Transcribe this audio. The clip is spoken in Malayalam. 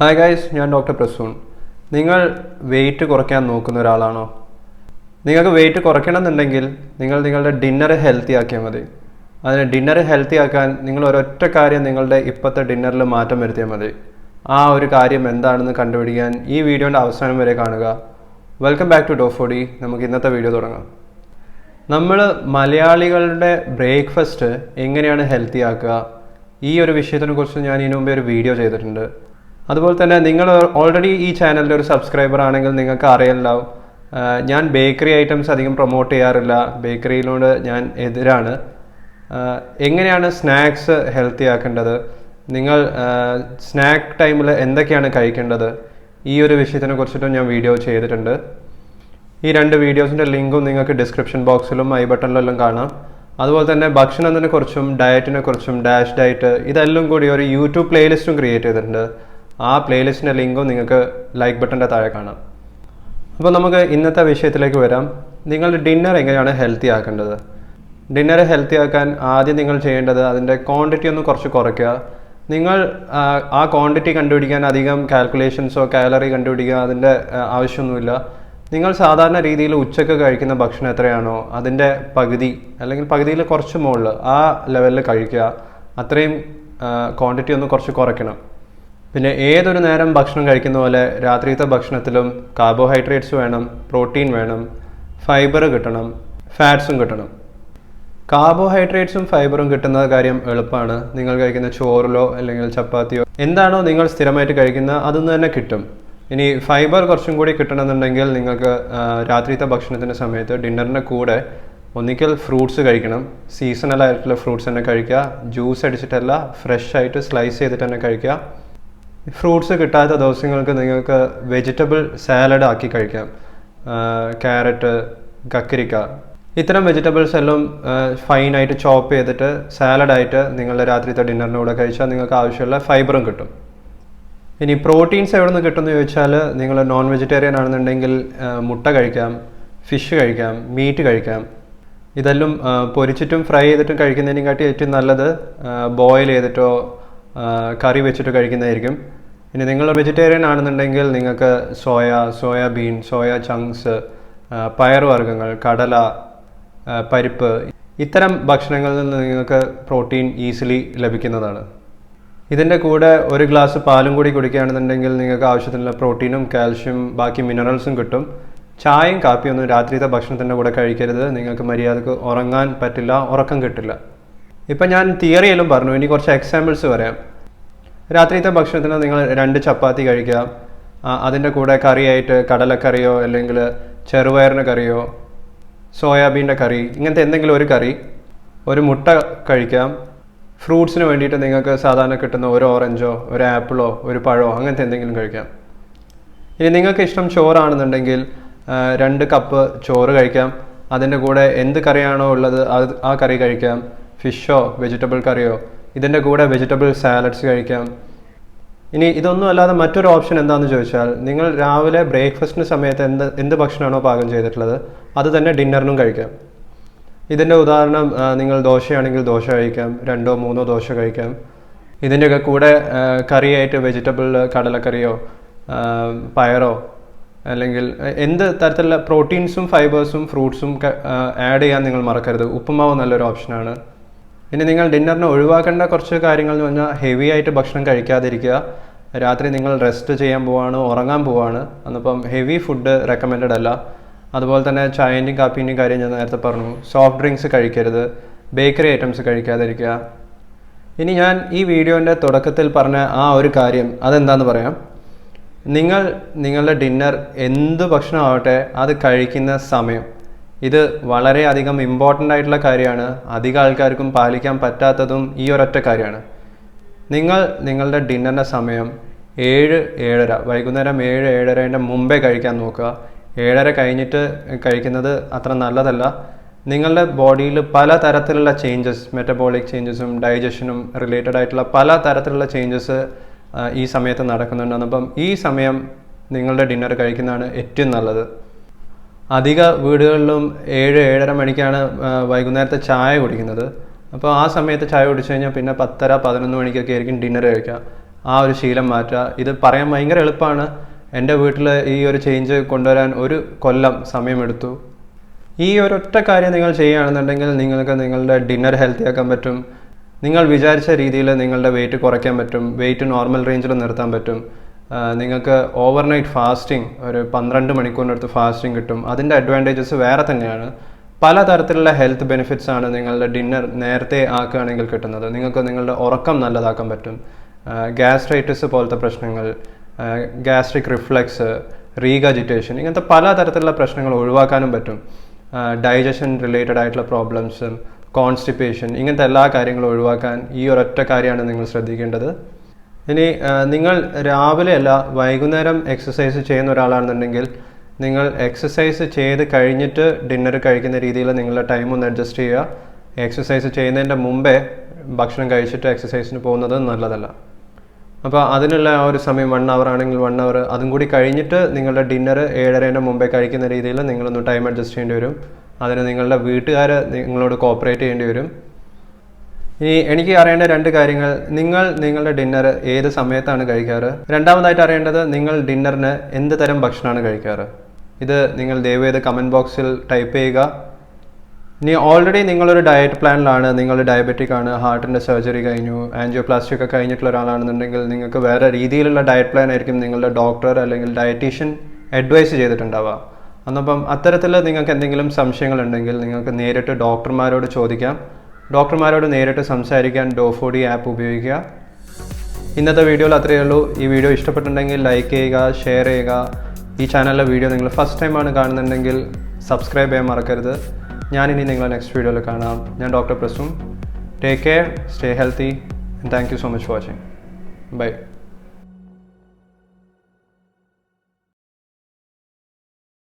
Hi guys, I am Dr. Prasoon. നിങ്ങൾ വെയിറ്റ് കുറയ്ക്കാൻ നോക്കുന്ന ഒരാളാണോ? നിങ്ങൾക്ക് വെയിറ്റ് കുറയ്ക്കണമെന്നുണ്ടെങ്കിൽ നിങ്ങൾ നിങ്ങളുടെ ഡിന്നർ ഹെൽത്തി ആക്കിയാൽ മതി. അതിന് ഡിന്നർ ഹെൽത്തി ആക്കാൻ നിങ്ങൾ ഒരൊറ്റ കാര്യം നിങ്ങളുടെ ഇപ്പോഴത്തെ ഡിന്നറിൽ മാറ്റം വരുത്തിയാൽ മതി. ആ ഒരു കാര്യം എന്താണെന്ന് കണ്ടുപിടിക്കാൻ ഈ വീഡിയോയുടെ അവസാനം വരെ കാണുക. Welcome back to Dofody. നമുക്ക് ഇന്നത്തെ വീഡിയോ തുടങ്ങാം. നമ്മൾ മലയാളികളുടെ ബ്രേക്ക്ഫാസ്റ്റ് എങ്ങനെയാണ് ഹെൽത്തി ആക്കുക, ഈ ഒരു വിഷയത്തിനെക്കുറിച്ച് ഞാൻ ഇതിനു മുമ്പേ ഒരു വീഡിയോ ചെയ്തിട്ടുണ്ട്. അതുപോലെ തന്നെ നിങ്ങൾ ഓൾറെഡി ഈ ചാനലിൻ്റെ ഒരു സബ്സ്ക്രൈബർ ആണെങ്കിൽ നിങ്ങൾക്ക് അറിയാമല്ലോ, ഞാൻ ബേക്കറി ഐറ്റംസ് അധികം പ്രൊമോട്ട് ചെയ്യാറില്ല. ബേക്കറിയിലോട് ഞാൻ എതിരാണ്. എങ്ങനെയാണ് സ്നാക്സ് ഹെൽത്തി ആക്കേണ്ടത്, നിങ്ങൾ സ്നാക്ക് ടൈമിൽ എന്തൊക്കെയാണ് കഴിക്കേണ്ടത്, ഈ ഒരു വിഷയത്തിനെ കുറിച്ചിട്ടും ഞാൻ വീഡിയോ ചെയ്തിട്ടുണ്ട്. ഈ രണ്ട് വീഡിയോസിൻ്റെ ലിങ്കും നിങ്ങൾക്ക് ഡിസ്ക്രിപ്ഷൻ ബോക്സിലും ഐ ബട്ടണിലെല്ലാം കാണാം. അതുപോലെ തന്നെ ഭക്ഷണത്തിനെ കുറിച്ചും ഡയറ്റിനെ കുറിച്ചും ഡാഷ് ഡയറ്റ് ഇതെല്ലാം കൂടി ഒരു യൂട്യൂബ് പ്ലേലിസ്റ്റും ക്രിയേറ്റ് ചെയ്തിട്ടുണ്ട്. ആ പ്ലേലിസ്റ്റിൻ്റെ ലിങ്കും നിങ്ങൾക്ക് ലൈക്ക് ബട്ടൻ്റെ താഴെ കാണാം. അപ്പോൾ നമുക്ക് ഇന്നത്തെ വിഷയത്തിലേക്ക് വരാം. നിങ്ങളുടെ ഡിന്നർ എങ്ങനെയാണ് ഹെൽത്തി ആക്കേണ്ടത്? ഡിന്നർ ഹെൽത്തി ആക്കാൻ ആദ്യം നിങ്ങൾ ചെയ്യേണ്ടത് അതിൻ്റെ ക്വാണ്ടിറ്റി ഒന്ന് കുറച്ച് കുറയ്ക്കുക. നിങ്ങൾ ആ ക്വാണ്ടിറ്റി കണ്ടുപിടിക്കാൻ അധികം കാൽക്കുലേഷൻസോ കാലറി കണ്ടുപിടിക്കുക അതിൻ്റെ ആവശ്യമൊന്നുമില്ല. നിങ്ങൾ സാധാരണ രീതിയിൽ ഉച്ചയ്ക്ക് കഴിക്കുന്ന ഭക്ഷണം എത്രയാണോ അതിൻ്റെ പകുതി അല്ലെങ്കിൽ പകുതിയിൽ കുറച്ച് മുകളിൽ ആ ലെവലിൽ കഴിക്കുക. അത്രയും ക്വാണ്ടിറ്റി ഒന്ന് കുറച്ച് കുറയ്ക്കണം. പിന്നെ ഏതൊരു നേരം ഭക്ഷണം കഴിക്കുന്ന പോലെ രാത്രിയത്തെ ഭക്ഷണത്തിലും കാർബോഹൈഡ്രേറ്റ്സ് വേണം, പ്രോട്ടീൻ വേണം, ഫൈബർ കിട്ടണം, ഫാറ്റ്സും കിട്ടണം. കാർബോഹൈഡ്രേറ്റ്സും ഫൈബറും കിട്ടുന്ന കാര്യം എളുപ്പമാണ്. നിങ്ങൾ കഴിക്കുന്ന ചോറിലോ അല്ലെങ്കിൽ ചപ്പാത്തിയോ എന്താണോ നിങ്ങൾ സ്ഥിരമായിട്ട് കഴിക്കുന്നത് അതൊന്നും തന്നെ കിട്ടും. ഇനി ഫൈബർ കുറച്ചും കൂടി കിട്ടണമെന്നുണ്ടെങ്കിൽ നിങ്ങൾക്ക് രാത്രിയത്തെ ഭക്ഷണത്തിൻ്റെ സമയത്ത് ഡിന്നറിൻ്റെ കൂടെ ഒന്നിക്കൽ ഫ്രൂട്ട്സ് കഴിക്കണം. സീസണലായിട്ടുള്ള ഫ്രൂട്ട്സ് തന്നെ കഴിക്കുക. ജ്യൂസ് അടിച്ചിട്ടല്ല, ഫ്രഷ് ആയിട്ട് സ്ലൈസ് ചെയ്തിട്ട് തന്നെ കഴിക്കുക. ഫ്രൂട്ട്സ് കിട്ടാത്ത ദിവസങ്ങൾക്ക് നിങ്ങൾക്ക് വെജിറ്റബിൾ സാലഡ് ആക്കി കഴിക്കാം. ക്യാരറ്റ്, കക്കരിക്ക ഇത്തരം വെജിറ്റബിൾസ് എല്ലാം ഫൈനായിട്ട് ചോപ്പ് ചെയ്തിട്ട് സാലഡായിട്ട് നിങ്ങളുടെ രാത്രിത്തെ ഡിന്നറിൻ്റെ കൂടെ കഴിച്ചാൽ നിങ്ങൾക്ക് ആവശ്യമുള്ള ഫൈബറും കിട്ടും. ഇനി പ്രോട്ടീൻസ് എവിടെ നിന്ന് കിട്ടുമെന്ന് ചോദിച്ചാൽ നിങ്ങൾ നോൺ വെജിറ്റേറിയൻ ആണെന്നുണ്ടെങ്കിൽ മുട്ട കഴിക്കാം, ഫിഷ് കഴിക്കാം, മീറ്റ് കഴിക്കാം. ഇതെല്ലാം പൊരിച്ചിട്ടും ഫ്രൈ ചെയ്തിട്ടും കഴിക്കുന്നതിനെക്കാട്ടി ഏറ്റവും നല്ലത് ബോയിൽ ചെയ്തിട്ടോ കറി വെച്ചിട്ട് കഴിക്കുന്നതായിരിക്കും. ഇനി നിങ്ങൾ വെജിറ്റേറിയൻ ആണെന്നുണ്ടെങ്കിൽ നിങ്ങൾക്ക് സോയാബീൻ, സോയ ചങ്ക്സ്, പയറുവർഗ്ഗങ്ങൾ, കടല, പരിപ്പ് ഇത്തരം ഭക്ഷണങ്ങളിൽ നിന്ന് നിങ്ങൾക്ക് പ്രോട്ടീൻ ഈസിലി ലഭിക്കുന്നതാണ്. ഇതിൻ്റെ കൂടെ ഒരു ഗ്ലാസ് പാലും കൂടി കുടിക്കുകയാണെന്നുണ്ടെങ്കിൽ നിങ്ങൾക്ക് ആവശ്യത്തിനുള്ള പ്രോട്ടീനും കാൽഷ്യം ബാക്കി മിനറൽസും കിട്ടും. ചായയും കാപ്പിയൊന്നും രാത്രിയത്തെ ഭക്ഷണത്തിൻ്റെ കൂടെ കഴിക്കരുത്. നിങ്ങൾക്ക് മര്യാദക്ക് ഉറങ്ങാൻ പറ്റില്ല, ഉറക്കം കിട്ടില്ല. ഇപ്പം ഞാൻ തിയറിയിലും പറഞ്ഞു, ഇനി കുറച്ച് എക്സാമ്പിൾസ് പറയാം. രാത്രിയത്തെ ഭക്ഷണത്തിന് നിങ്ങൾ 2 ചപ്പാത്തി കഴിക്കാം. അതിൻ്റെ കൂടെ കറിയായിട്ട് കടലക്കറിയോ അല്ലെങ്കിൽ ചെറുപയറിൻ്റെ കറിയോ സോയാബീൻ്റെ കറി ഇങ്ങനത്തെ എന്തെങ്കിലും ഒരു കറി, ഒരു മുട്ട കഴിക്കാം. ഫ്രൂട്ട്സിന് വേണ്ടിയിട്ട് നിങ്ങൾക്ക് സാധാരണ കിട്ടുന്ന ഒരു ഓറഞ്ചോ ഒരു ആപ്പിളോ ഒരു പഴമോ അങ്ങനത്തെ എന്തെങ്കിലും കഴിക്കാം. ഇനി നിങ്ങൾക്ക് ഇഷ്ടം ചോറാണെന്നുണ്ടെങ്കിൽ 2 കപ്പ് ചോറ് കഴിക്കാം. അതിൻ്റെ കൂടെ എന്ത് കറിയാണോ ഉള്ളത് ആ കറി കഴിക്കാം. ഫിഷോ വെജിറ്റബിൾ കറിയോ ഇതിൻ്റെ കൂടെ വെജിറ്റബിൾ സാലഡ്സ് കഴിക്കാം. ഇനി ഇതൊന്നും അല്ലാതെ മറ്റൊരു ഓപ്ഷൻ എന്താണെന്ന് ചോദിച്ചാൽ നിങ്ങൾ രാവിലെ ബ്രേക്ക്ഫാസ്റ്റിന് സമയത്ത് എന്ത് ഭക്ഷണമാണോ പാകം ചെയ്തിട്ടുള്ളത് അത് തന്നെ ഡിന്നറിനും കഴിക്കാം. ഇതിൻ്റെ ഉദാഹരണം നിങ്ങൾ ദോശയാണെങ്കിൽ ദോശ കഴിക്കാം, 2 or 3 ദോശ കഴിക്കാം. ഇതിൻ്റെയൊക്കെ കൂടെ കറിയായിട്ട് വെജിറ്റബിൾ കടലക്കറിയോ പയറോ അല്ലെങ്കിൽ എന്ത് തരത്തിലുള്ള പ്രോട്ടീൻസും ഫൈബേഴ്സും ഫ്രൂട്ട്സും ആഡ് ചെയ്യാൻ നിങ്ങൾ മറക്കരുത്. ഉപ്പുമാവ് നല്ലൊരു ഓപ്ഷനാണ്. ഇനി നിങ്ങൾ ഡിന്നറിന് ഒഴിവാക്കേണ്ട കുറച്ച് കാര്യങ്ങൾ എന്ന് പറഞ്ഞാൽ ഹെവി ആയിട്ട് ഭക്ഷണം കഴിക്കാതിരിക്കുക. രാത്രി നിങ്ങൾ റെസ്റ്റ് ചെയ്യാൻ പോവാണ്, ഉറങ്ങാൻ പോവാണ്, അന്നപ്പം ഹെവി ഫുഡ് റെക്കമെൻഡഡ് അല്ല. അതുപോലെ തന്നെ ചായൻ്റെയും കാപ്പീൻ്റെയും കാര്യം ഞാൻ നേരത്തെ പറഞ്ഞു. സോഫ്റ്റ് ഡ്രിങ്ക്സ് കഴിക്കരുത്, ബേക്കറി ഐറ്റംസ് കഴിക്കാതിരിക്കുക. ഇനി ഞാൻ ഈ വീഡിയോൻ്റെ തുടക്കത്തിൽ പറഞ്ഞ ആ ഒരു കാര്യം അതെന്താണെന്ന് പറയാം. നിങ്ങൾ നിങ്ങളുടെ ഡിന്നർ എന്ത് ഭക്ഷണമാവട്ടെ അത് കഴിക്കുന്ന സമയം ഇത് വളരെയധികം ഇമ്പോർട്ടൻ്റ് ആയിട്ടുള്ള കാര്യമാണ്. അധികം ആൾക്കാർക്കും പാലിക്കാൻ പറ്റാത്തതും ഈ ഒരൊറ്റ കാര്യമാണ്. നിങ്ങൾ നിങ്ങളുടെ ഡിന്നറിൻ്റെ സമയം 7-7:30 വൈകുന്നേരം 7-7:30 മുമ്പേ കഴിക്കാൻ നോക്കുക. 7:30 കഴിഞ്ഞിട്ട് കഴിക്കുന്നത് അത്ര നല്ലതല്ല. നിങ്ങളുടെ ബോഡിയിൽ പല തരത്തിലുള്ള ചേഞ്ചസ്, മെറ്റബോളിക് ചേഞ്ചസും ഡൈജഷനും റിലേറ്റഡ് ആയിട്ടുള്ള പല തരത്തിലുള്ള ചേഞ്ചസ് ഈ സമയത്ത് നടക്കുന്നുണ്ട്. അപ്പം ഈ സമയം നിങ്ങളുടെ ഡിന്നർ കഴിക്കുന്നതാണ് ഏറ്റവും നല്ലത്. അധിക വീടുകളിലും 7-7:30 മണിക്കാണ് വൈകുന്നേരത്തെ ചായ കുടിക്കുന്നത്. അപ്പോൾ ആ സമയത്ത് ചായ കുടിച്ചു കഴിഞ്ഞാൽ പിന്നെ 10:30-11 മണിക്കൊക്കെ ആയിരിക്കും ഡിന്നർ കഴിക്കുക. ആ ഒരു ശീലം മാറ്റുക. ഇത് പറയാൻ ഭയങ്കര എളുപ്പമാണ്. എൻ്റെ വീട്ടിൽ ഈ ഒരു ചേഞ്ച് കൊണ്ടുവരാൻ 1 കൊല്ലം സമയമെടുത്തു. ഈ ഒരൊറ്റ കാര്യം നിങ്ങൾ ചെയ്യുകയാണെന്നുണ്ടെങ്കിൽ നിങ്ങൾക്ക് നിങ്ങളുടെ ഡിന്നർ ഹെൽത്തി ആക്കാൻ പറ്റും. നിങ്ങൾ വിചാരിച്ച രീതിയിൽ നിങ്ങളുടെ വെയിറ്റ് കുറയ്ക്കാൻ പറ്റും. വെയിറ്റ് നോർമൽ റേഞ്ചിൽ നിർത്താൻ പറ്റും. നിങ്ങൾക്ക് ഓവർനൈറ്റ് ഫാസ്റ്റിംഗ് ഒരു 12 മണിക്കൂറിനടുത്ത് ഫാസ്റ്റിംഗ് കിട്ടും. അതിൻ്റെ അഡ്വാൻറ്റേജസ് വേറെ തന്നെയാണ്. പലതരത്തിലുള്ള ഹെൽത്ത് ബെനിഫിറ്റ്സ് ആണ് നിങ്ങളുടെ ഡിന്നർ നേരത്തെ ആക്കുകയാണെങ്കിൽ കിട്ടുന്നത്. നിങ്ങൾക്ക് നിങ്ങളുടെ ഉറക്കം നല്ലതാക്കാൻ പറ്റും. ഗ്യാസ്ട്രൈറ്റിസ് പോലത്തെ പ്രശ്നങ്ങൾ, ഗ്യാസ്ട്രിക് റിഫ്ലക്സ്, റീഗജിറ്റേഷൻ, ഇങ്ങനത്തെ പലതരത്തിലുള്ള പ്രശ്നങ്ങൾ ഒഴിവാക്കാനും പറ്റും. ഡൈജഷൻ റിലേറ്റഡ് ആയിട്ടുള്ള പ്രോബ്ലംസും കോൺസ്റ്റിപ്പേഷൻ, ഇങ്ങനത്തെ എല്ലാ കാര്യങ്ങളും ഒഴിവാക്കാൻ ഈ ഒരൊറ്റ കാര്യമാണ് നിങ്ങൾ ശ്രദ്ധിക്കേണ്ടത്. ഇനി നിങ്ങൾ രാവിലെ അല്ല വൈകുന്നേരം എക്സസൈസ് ചെയ്യുന്ന ഒരാളാണെന്നുണ്ടെങ്കിൽ നിങ്ങൾ എക്സസൈസ് ചെയ്ത് കഴിഞ്ഞിട്ട് ഡിന്നർ കഴിക്കുന്ന രീതിയിൽ നിങ്ങളുടെ ടൈം ഒന്ന് അഡ്ജസ്റ്റ് ചെയ്യുക. എക്സസൈസ് ചെയ്യുന്നതിൻ്റെ മുമ്പേ ഭക്ഷണം കഴിച്ചിട്ട് എക്സസൈസിന് പോകുന്നത് നല്ലതല്ല. അപ്പോൾ അതിനുള്ള ആ ഒരു സമയം 1 hour ആണെങ്കിൽ 1 hour, അതും കൂടി കഴിഞ്ഞിട്ട് നിങ്ങളുടെ ഡിന്നർ 7:30 മുമ്പേ കഴിക്കുന്ന രീതിയിൽ നിങ്ങളൊന്ന് ടൈം അഡ്ജസ്റ്റ് ചെയ്യേണ്ടി വരും. അതിന് നിങ്ങളുടെ വീട്ടുകാർ നിങ്ങളോട് കോപ്പറേറ്റ് ചെയ്യേണ്ടി വരും. ഇനി എനിക്ക് അറിയേണ്ട 2 കാര്യങ്ങൾ: നിങ്ങൾ നിങ്ങളുടെ ഡിന്നർ ഏത് സമയത്താണ് കഴിക്കാറ്? രണ്ടാമതായിട്ട് അറിയേണ്ടത് നിങ്ങൾ ഡിന്നറിന് എന്ത് തരം ഭക്ഷണമാണ് കഴിക്കാറ്? ഇത് നിങ്ങൾ ദയവേത് കമൻറ്റ് ബോക്സിൽ ടൈപ്പ് ചെയ്യുക. ഇനി ഓൾറെഡി നിങ്ങളൊരു ഡയറ്റ് പ്ലാനിലാണ്, നിങ്ങൾ ഡയബറ്റിക് ആണ്, ഹാർട്ടിൻ്റെ സർജറി കഴിഞ്ഞു, ആൻജിയോപ്ലാസ്റ്റി ഒക്കെ കഴിഞ്ഞിട്ടുള്ള ഒരാളാണെന്നുണ്ടെങ്കിൽ നിങ്ങൾക്ക് വേറെ രീതിയിലുള്ള ഡയറ്റ് പ്ലാൻ ആയിരിക്കും നിങ്ങളുടെ ഡോക്ടർ അല്ലെങ്കിൽ ഡയറ്റീഷ്യൻ അഡ്വൈസ് ചെയ്തിട്ടുണ്ടാവുക. എന്നപ്പം അത്തരത്തിൽ നിങ്ങൾക്ക് എന്തെങ്കിലും സംശയങ്ങളുണ്ടെങ്കിൽ നിങ്ങൾക്ക് നേരിട്ട് ഡോക്ടർമാരോട് ചോദിക്കാം. ഡോക്ടർമാരോട് നേരിട്ട് സംസാരിക്കാൻ ഡോഫോഡി ആപ്പ് ഉപയോഗിക്കുക. ഇന്നത്തെ വീഡിയോയിൽ അത്രയേ ഉള്ളൂ. ഈ വീഡിയോ ഇഷ്ടപ്പെട്ടിട്ടുണ്ടെങ്കിൽ ലൈക്ക് ചെയ്യുക, ഷെയർ ചെയ്യുക. ഈ ചാനലിലെ വീഡിയോ നിങ്ങൾ ഫസ്റ്റ് ടൈമാണ് കാണുന്നുണ്ടെങ്കിൽ സബ്സ്ക്രൈബ് ചെയ്യാൻ മറക്കരുത്. ഞാനിനി നിങ്ങളെ നെക്സ്റ്റ് വീഡിയോയിൽ കാണാം. ഞാൻ doctor Prasoon. Take care, stay healthy, and thank you so much for watching. By.